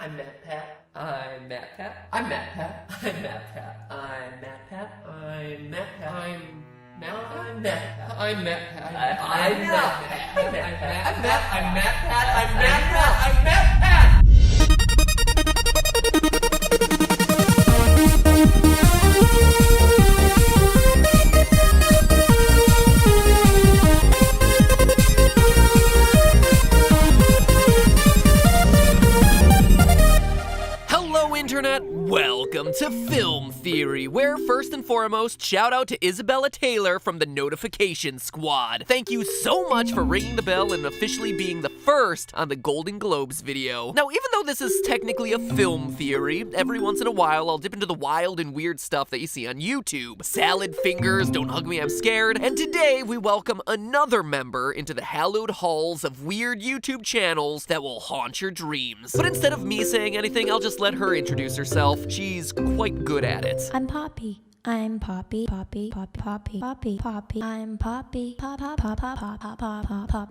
I'm MatPat. I'm MatPat. I'm MatPat. I'm MatPat. I'm MatPat. I'm MatPat. I'm MatPat. I'm MatPat. I'm MatPat. I'm MatPat. I'm MatPat. Internet, welcome to Film Theory, where first and foremost, shout out to Isabella Taylor from the Notification Squad. Thank you so much for ringing the bell and officially being the first on the Golden Globes video. Now, even though this is technically a film theory, every once in a while I'll dip into the wild and weird stuff that you see on YouTube. Salad fingers, don't hug me, I'm scared. And today we welcome another member into the hallowed halls of weird YouTube channels that will haunt your dreams. But instead of me saying anything, I'll just let her introduce herself. She's quite good at it. I'm Poppy. I'm Poppy. Poppy. Poppy. Poppy. Poppy. I'm Poppy.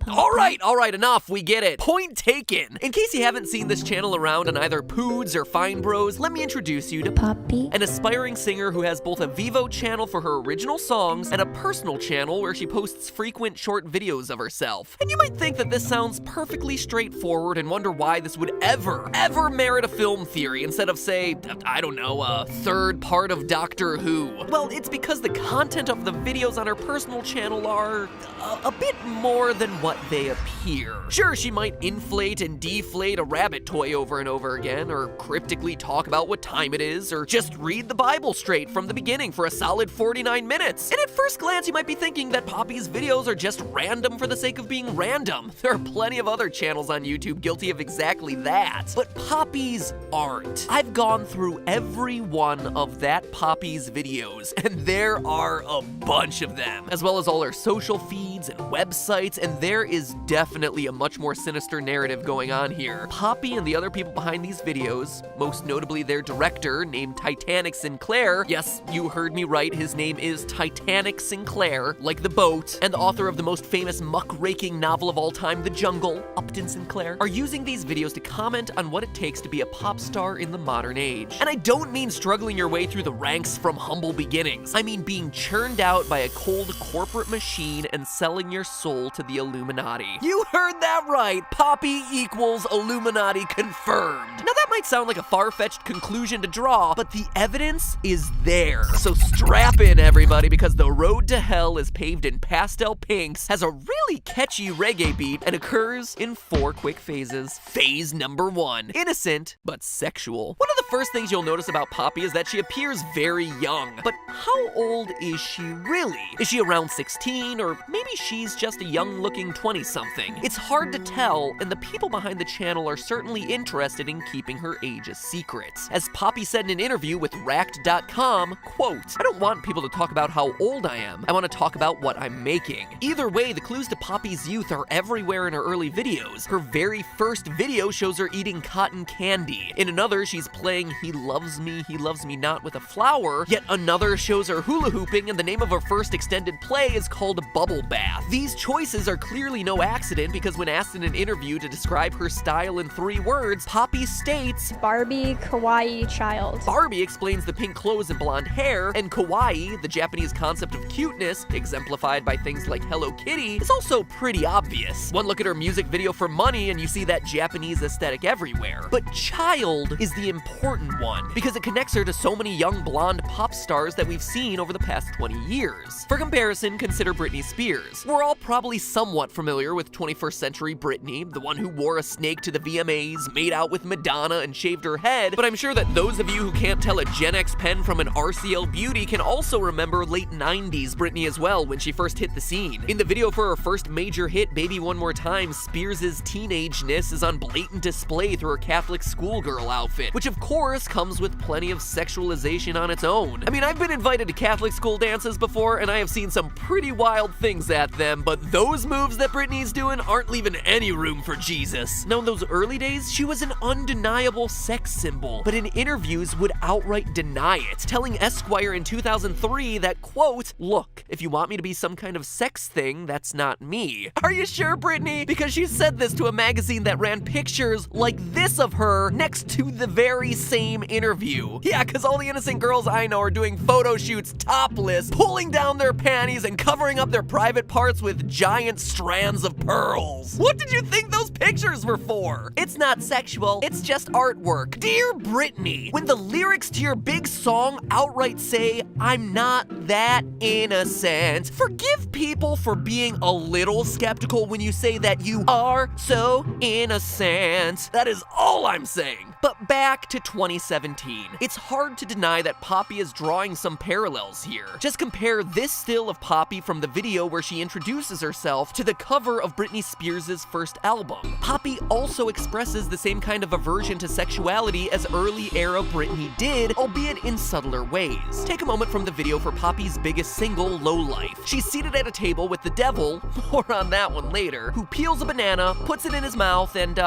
All right, enough. We get it. Point taken. In case you haven't seen this channel around on either Poods or Fine Bros, let me introduce you to Poppy, an aspiring singer who has both a Vivo channel for her original songs and a personal channel where she posts frequent short videos of herself. And you might think that this sounds perfectly straightforward and wonder why this would ever merit a film theory instead of, say, I don't know, a third part of Doctor Who. Well, it's because the content of the videos on her personal channel are a bit more than what they appear. Sure, she might inflate and deflate a rabbit toy over and over again, or cryptically talk about what time it is, or just read the Bible straight from the beginning for a solid 49 minutes. And at first glance, you might be thinking that Poppy's videos are just random for the sake of being random. There are plenty of other channels on YouTube guilty of exactly that. But Poppy's aren't. I've gone through every one of that Poppy's videos, and there are a bunch of them, as well as all her social feeds and websites, and there is definitely a much more sinister narrative going on here. Poppy and the other people behind these videos, most notably their director named Titanic Sinclair, yes, you heard me right, his name is Titanic Sinclair, like the boat, and the author of the most famous muckraking novel of all time, The Jungle, Upton Sinclair, are using these videos to comment on what it takes to be a pop star in the modern age. And I don't mean struggling your way through the ranks from humble beginnings. I mean being churned out by a cold corporate machine and selling your soul to the Illuminati. You heard that right. Poppy equals Illuminati confirmed. Now that might sound like a far-fetched conclusion to draw, but the evidence is there. So strap in, everybody, because the road to hell is paved in pastel pinks, has a really catchy reggae beat, and occurs in 4 quick phases. Phase number 1, innocent but sexual. One of the first things you'll notice about Poppy is that she appears very young. But how old is she really? Is she around 16, or maybe she's just a young-looking 20-something? It's hard to tell, and the people behind the channel are certainly interested in keeping her age a secret. As Poppy said in an interview with Racked.com, quote, "I don't want people to talk about how old I am. I want to talk about what I'm making." Either way, the clues to Poppy's youth are everywhere in her early videos. Her very first video shows her eating cotton candy. In another, she's playing He Loves Me Not with a flower, yet another shows her hula hooping, and the name of her first extended play is called Bubble Bath. These choices are clearly no accident, because when asked in an interview to describe her style in 3 words, Poppy states, Barbie, kawaii, child. Barbie explains the pink clothes and blonde hair, and kawaii, the Japanese concept of cuteness, exemplified by things like Hello Kitty, is also pretty obvious. One look at her music video for Money and you see that Japanese aesthetic everywhere. But child is the important one, because it connects her to so many young blonde pop stars that we've seen over the past 20 years. For comparison, consider Britney Spears. We're all probably somewhat familiar with 21st century Britney, the one who wore a snake to the VMAs, made out with Madonna, and shaved her head, but I'm sure that those of you who can't tell a Gen X pen from an RCL Beauty can also remember late 90s Britney as well, when she first hit the scene. In the video for her first major hit, Baby One More Time, Spears' teenageness is on blatant display through her Catholic schoolgirl outfit, which of course comes with plenty of sexualization on its own. I mean, I've been invited to Catholic school dances before, and I have seen some pretty wild things at them, but those moves that Britney's doing aren't leaving any room for Jesus. Now, in those early days, she was an undeniable verifiable sex symbol, but in interviews would outright deny it, telling Esquire in 2003 that, quote, "Look, if you want me to be some kind of sex thing, that's not me." Are you sure, Brittany? Because she said this to a magazine that ran pictures like this of her next to the very same interview. Yeah, because all the innocent girls I know are doing photo shoots topless, pulling down their panties and covering up their private parts with giant strands of pearls. What did you think those pictures were for? It's not sexual, it's just artwork. Dear Brittany, when the lyrics to your big song outright say, "I'm not that innocent," forgive people for being a little skeptical when you say that you are so innocent. That is all I'm saying. But back to 2017. It's hard to deny that Poppy is drawing some parallels here. Just compare this still of Poppy from the video where she introduces herself to the cover of Britney Spears' first album. Poppy also expresses the same kind of aversion to sexuality as early era Britney did, albeit in subtler ways. Take a moment from the video for Poppy's biggest single, Low Life. She's seated at a table with the devil, more on that one later, who peels a banana, puts it in his mouth, and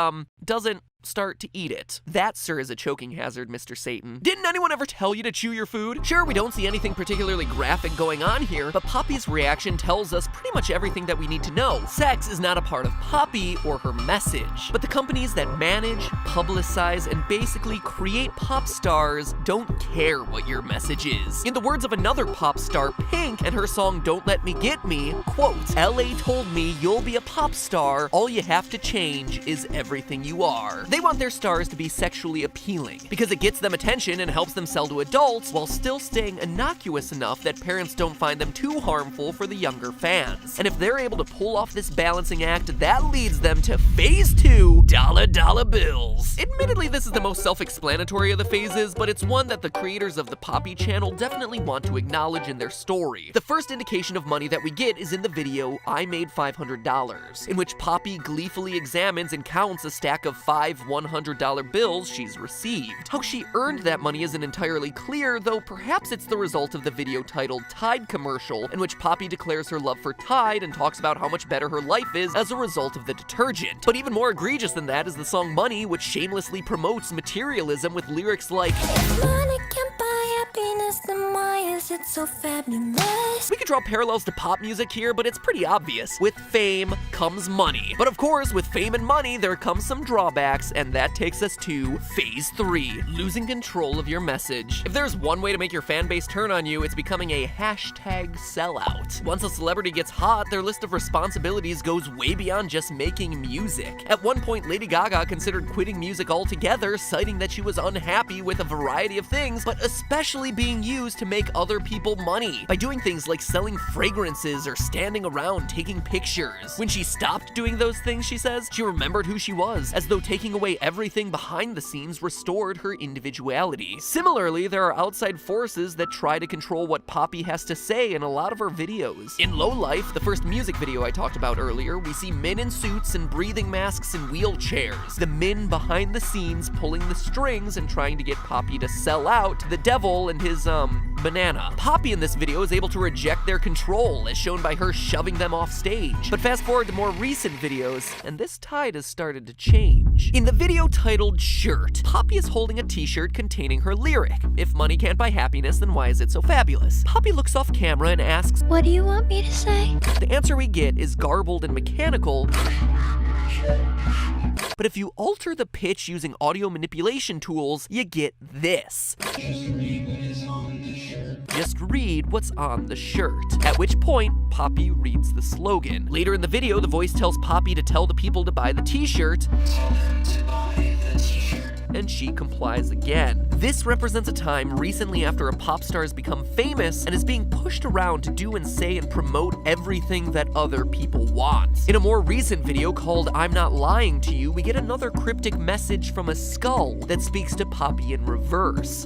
doesn't start to eat it. That, sir, is a choking hazard, Mr. Satan. Didn't anyone ever tell you to chew your food? Sure, we don't see anything particularly graphic going on here, but Poppy's reaction tells us pretty much everything that we need to know. Sex is not a part of Poppy or her message, but the companies that manage, publicize, and basically create pop stars don't care what your message is. In the words of another pop star, Pink, and her song Don't Let Me Get Me, quote, "LA told me you'll be a pop star, all you have to change is everything you are." They want their stars to be sexually appealing because it gets them attention and helps them sell to adults while still staying innocuous enough that parents don't find them too harmful for the younger fans. And if they're able to pull off this balancing act, that leads them to phase 2, dollar bills. Admittedly, this is the most self-explanatory of the phases, but it's one that the creators of the Poppy channel definitely want to acknowledge in their story. The first indication of money that we get is in the video I Made $500, in which Poppy gleefully examines and counts a stack of 5 $100 bills she's received. How she earned that money isn't entirely clear, though perhaps it's the result of the video titled Tide Commercial, in which Poppy declares her love for Tide and talks about how much better her life is as a result of the detergent. But even more egregious than that is the song Money, which shamelessly promotes materialism with lyrics like, "Money can't buy happiness, then why is it so fabulous?" We could draw parallels to pop music here, but it's pretty obvious. With fame comes money. But of course, with fame and money, there comes some drawbacks, and that takes us to phase 3, losing control of your message. If there's one way to make your fan base turn on you, it's becoming a hashtag sellout. Once a celebrity gets hot, their list of responsibilities goes way beyond just making music. At one point, Lady Gaga considered quitting music altogether, citing that she was unhappy with a variety of things, but especially being used to make other people money by doing things like selling fragrances or standing around taking pictures. When she stopped doing those things, she says, she remembered who she was, as though taking away everything behind the scenes restored her individuality. Similarly, there are outside forces that try to control what Poppy has to say in a lot of her videos. In Low Life, the first music video I talked about earlier, we see men in suits and breathing masks and wheelchairs. The men behind the scenes pulling the strings and trying to get Poppy to sell out to the devil and his, banana. Poppy in this video is able to reject their control, as shown by her shoving them off stage. But fast forward to more recent videos, and this tide has started to change. In the video titled Shirt, Poppy is holding a t-shirt containing her lyric, "If money can't buy happiness, then why is it so fabulous?" Poppy looks off camera and asks, What do you want me to say? The answer we get is garbled and mechanical, but if you alter the pitch using audio manipulation tools, you get this. Just read what's on the shirt. At which point, Poppy reads the slogan. Later in the video, the voice tells Poppy to tell the people to buy the t-shirt, and she complies again. This represents a time recently after a pop star has become famous and is being pushed around to do and say and promote everything that other people want. In a more recent video called I'm Not Lying to You, we get another cryptic message from a skull that speaks to Poppy in reverse.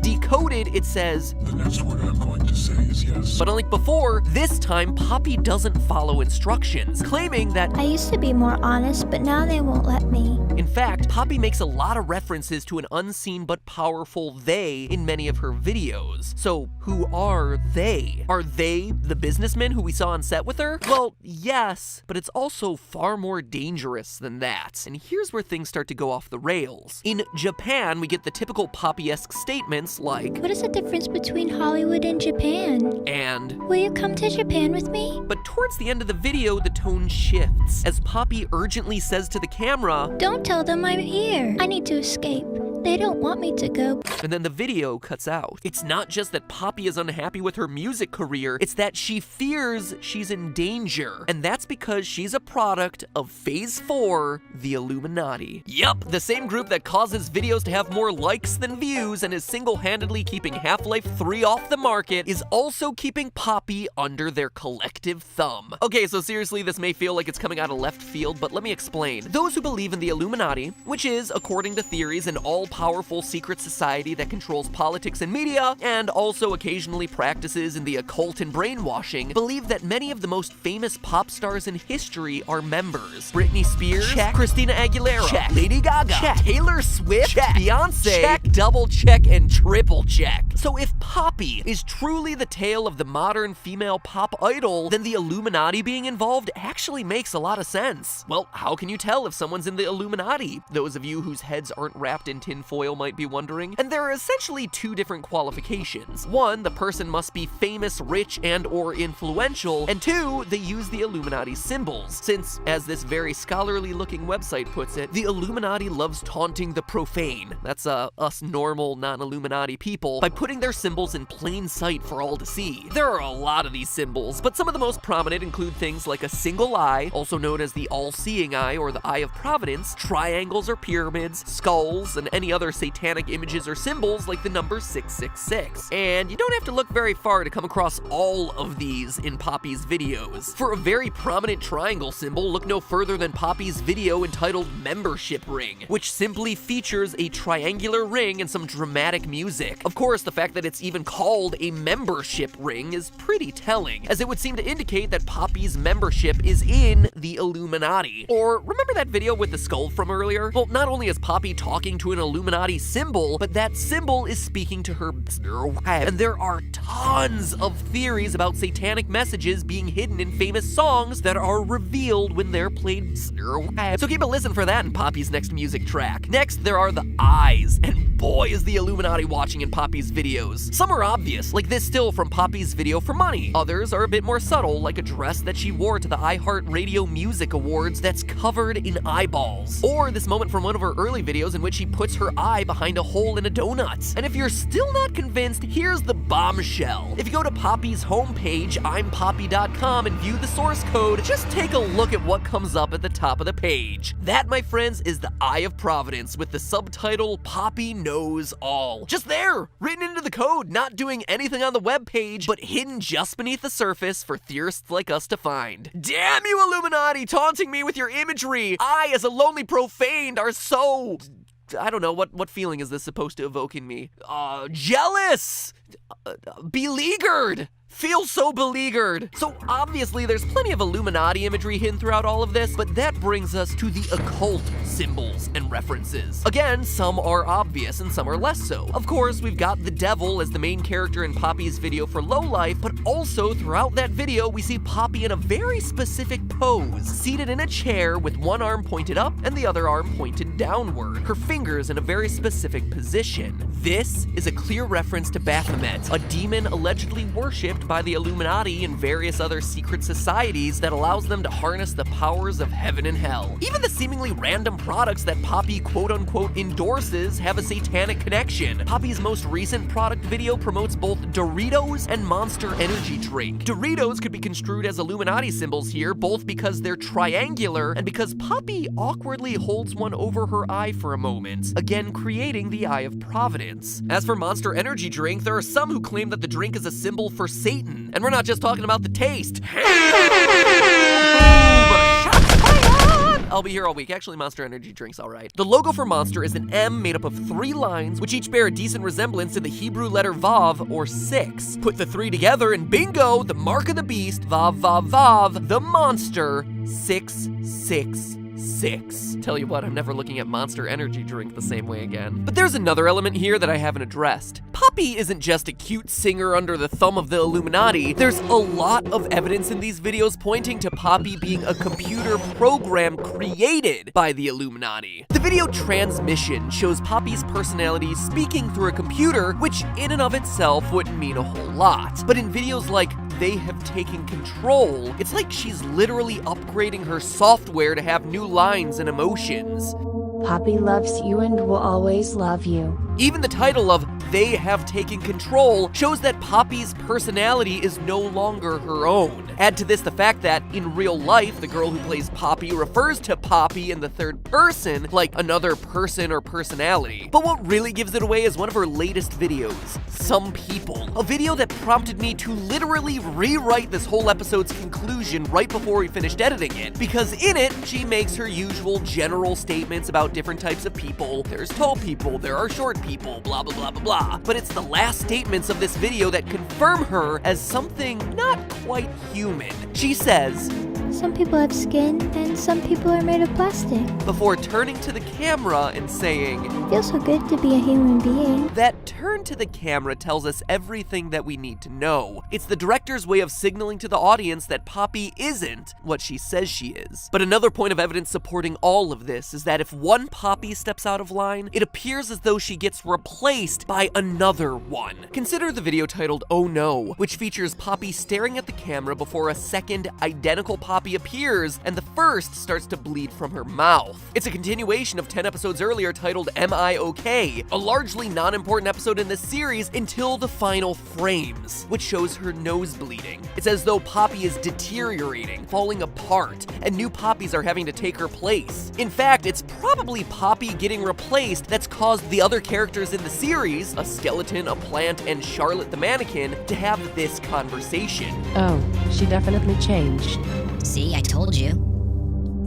Decoded, it says, "The next word I'm going to say is yes." But unlike before, this time Poppy doesn't follow instructions, claiming that I used to be more honest, but now they won't let me. In fact, Poppy makes a lot of references to an unseen but powerful they in many of her videos. So who are they? Are they the businessmen who we saw on set with her? Well, yes, but it's also far more dangerous than that. And here's where things start to go off the rails. In Japan, we get the typical Poppy-esque statements like, What is the difference between Hollywood and Japan? and, Will you come to Japan with me? but towards the end of the video, the tone shifts, as Poppy urgently says to the camera, Don't tell them I'm here. I need to escape. They don't want me to go. and then the video cuts out. It's not just that Poppy is unhappy with her music career, it's that she fears she's in danger. And that's because she's a product of Phase 4, the Illuminati. Yup, the same group that causes videos to have more likes than views and is single-handedly keeping Half-Life 3 off the market is also keeping Poppy under their collective thumb. Okay, so seriously, this may feel like it's coming out of left field, but let me explain. Those who believe in the Illuminati, which is, according to theories, an all-powerful secret society that controls politics and media, and also occasionally practices in the occult and brainwashing, believe that many of the most famous pop stars in history are members. Britney Spears, check. Christina Aguilera, check. Lady Gaga, check. Taylor Swift, check. Beyonce, check. Double check and triple check. So if Poppy is truly the tale of the modern female pop idol, then the Illuminati being involved actually makes a lot of sense. Well, how can you tell if someone's in the Illuminati? Those of you whose heads aren't wrapped in tinfoil might be wondering. And there are essentially two different qualifications. One, the person must be famous, rich, and or influential, and two, they use the Illuminati symbols, since, as this very scholarly looking website puts it, the Illuminati loves taunting the profane, that's us normal non-Illuminati people, by putting their symbols in plain sight for all to see. There are a lot of these symbols, but some of the most prominent include things like a single eye, also known as the all-seeing eye or the eye of providence, triangles or pyramids, skulls, and any other satanic images or symbols like the number 666. And you don't have to look very far to come across all of these in Poppy's videos. For a very prominent triangle symbol, look no further than Poppy's video entitled Membership Ring, which simply features a triangular ring and some dramatic music. Of course, the fact that it's even called a membership ring is pretty telling, as it would seem to indicate that Poppy's membership is in the Illuminati. Or remember that video with the skull from earlier? Well, not only is Poppy talking to an Illuminati symbol, but that symbol is speaking to her. And there are tons of theories about satanic messages being hidden in famous songs that are revealed when they're played. So keep a listen for that in Poppy's next music track. Next, there are the eyes, and boy is the Illuminati watching in Poppy's videos. Some are obvious, like this still from Poppy's video for money. Others are a bit more subtle, like a dress that she wore to the iHeartRadio Music Awards that's covered in eyeballs. Or this moment from one of her early videos in which she puts her eye behind a hole in a donut. And if you're still not convinced, here's the bombshell. If you go to Poppy's homepage, impoppy.com, and view the source code, just take a look at what comes up at the top of the page. That, my friends, is the Eye of Providence with the subtitle Poppy Knows All. Just there, written into the code, not doing anything on the webpage, but hidden just beneath the surface for theorists like us to find. Damn you, Illuminati, taunting me with your imagery! I, as a lonely profaned, are so... I don't know, what feeling is this supposed to evoke in me? Jealous! Beleaguered! Feel so beleaguered. So obviously there's plenty of Illuminati imagery hidden throughout all of this, but that brings us to the occult symbols and references. Again, some are obvious and some are less so. Of course, we've got the devil as the main character in Poppy's video for Low Life, but also throughout that video we see Poppy in a very specific pose, seated in a chair with one arm pointed up and the other arm pointed downward, her fingers in a very specific position. This is a clear reference to Baphomet, a demon allegedly worshipped by the Illuminati and various other secret societies that allows them to harness the powers of heaven and hell. Even the seemingly random products that Poppy quote-unquote endorses have a satanic connection. Poppy's most recent product video promotes both Doritos and Monster Energy drink. Doritos could be construed as Illuminati symbols here, both because they're triangular and because Poppy awkwardly holds one over her eye for a moment, again creating the Eye of Providence. As for Monster Energy drink, there are some who claim that the drink is a symbol for Satan. And we're not just talking about the taste. I'll be here all week. Actually, Monster Energy drink's all right. The logo for Monster is an M made up of 3 lines, which each bear a decent resemblance to the Hebrew letter Vav, or 6. Put the 3 together and bingo, the mark of the beast, Vav, Vav, Vav, the monster, 666. 6. Tell you what, I'm never looking at Monster Energy drink the same way again. But there's another element here that I haven't addressed. Poppy isn't just a cute singer under the thumb of the Illuminati. There's a lot of evidence in these videos pointing to Poppy being a computer program created by the Illuminati. The video Transmission shows Poppy's personality speaking through a computer, which in and of itself wouldn't mean a whole lot. But in videos like They Have Taken Control, it's like she's literally upgrading her software to have new lines and emotions. Poppy loves you and will always love you. Even the title of They Have Taken Control shows that Poppy's personality is no longer her own. Add to this the fact that, in real life, the girl who plays Poppy refers to Poppy in the third person like another person or personality. But what really gives it away is one of her latest videos, Some People. A video that prompted me to literally rewrite this whole episode's conclusion right before we finished editing it. Because in it, she makes her usual general statements about different types of people. There's tall people, there are short people, blah blah blah blah blah. But it's the last statements of this video that confirm her as something not quite human. She says, Some people have skin, and some people are made of plastic. before turning to the camera and saying, Feels so good to be a human being. that turn to the camera tells us everything that we need to know. It's the director's way of signaling to the audience that Poppy isn't what she says she is. But another point of evidence supporting all of this is that if one Poppy steps out of line, it appears as though she gets replaced by another one. Consider the video titled Oh No, which features Poppy staring at the camera before a second identical Poppy appears, and the first starts to bleed from her mouth. It's a continuation of 10 episodes earlier titled Am I Okay? A largely non-important episode in this series until the final frames, which shows her nose bleeding. It's as though Poppy is deteriorating, falling apart, and new Poppies are having to take her place. In fact, it's probably Poppy getting replaced that's caused the other characters in the series, a skeleton, a plant, and Charlotte the mannequin, to have this conversation. Oh, she definitely changed. See, I told you.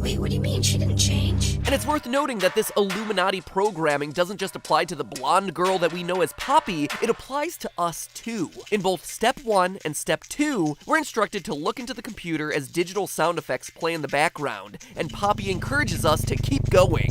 Wait, what do you mean she didn't change? And it's worth noting that this Illuminati programming doesn't just apply to the blonde girl that we know as Poppy, it applies to us too. In both Step 1 and Step 2, we're instructed to look into the computer as digital sound effects play in the background, and Poppy encourages us to keep going.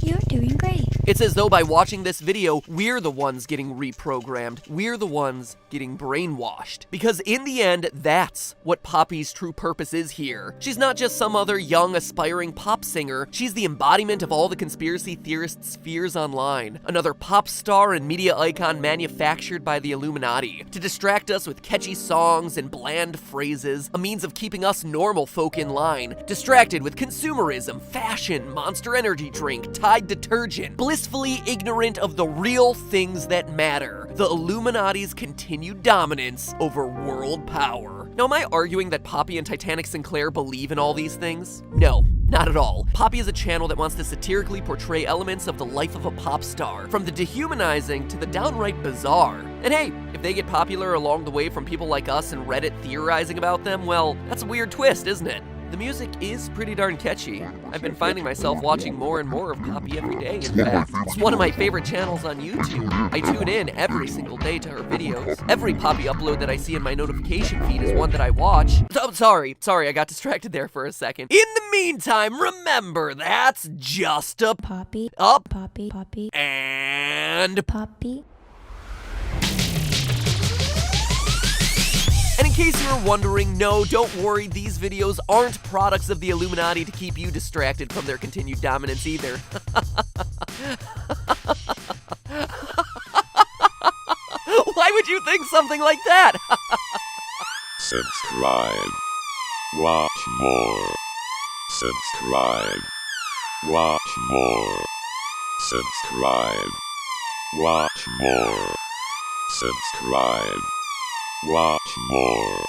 You're doing great. It's as though by watching this video, we're the ones getting reprogrammed. We're the ones getting brainwashed. Because in the end, that's what Poppy's true purpose is here. She's not just some other young, aspiring pop singer. She's the embodiment of all the conspiracy theorists' fears online. Another pop star and media icon manufactured by the Illuminati to distract us with catchy songs and bland phrases, a means of keeping us normal folk in line, distracted with consumerism, fashion, Monster Energy drink, Tide detergent, blissfully ignorant of the real things that matter, the Illuminati's continued dominance over world power. Now, am I arguing that Poppy and Titanic Sinclair believe in all these things? No. Not at all. Poppy is a channel that wants to satirically portray elements of the life of a pop star, from the dehumanizing to the downright bizarre. And hey, if they get popular along the way from people like us and Reddit theorizing about them, well, that's a weird twist, isn't it? The music is pretty darn catchy. I've been finding myself watching more and more of Poppy every day, in fact. It's one of my favorite channels on YouTube. I tune in every single day to her videos. Every Poppy upload that I see in my notification feed is one that I watch. Oh, sorry, I got distracted there for a second. In the meantime, remember, that's just a Poppy. up Poppy. Poppy. and Poppy. And in case you were wondering, no, don't worry, these videos aren't products of the Illuminati to keep you distracted from their continued dominance either. Why would you think something like that? Subscribe. Watch more. Subscribe. Watch more. Subscribe. Watch more. Subscribe. Watch more.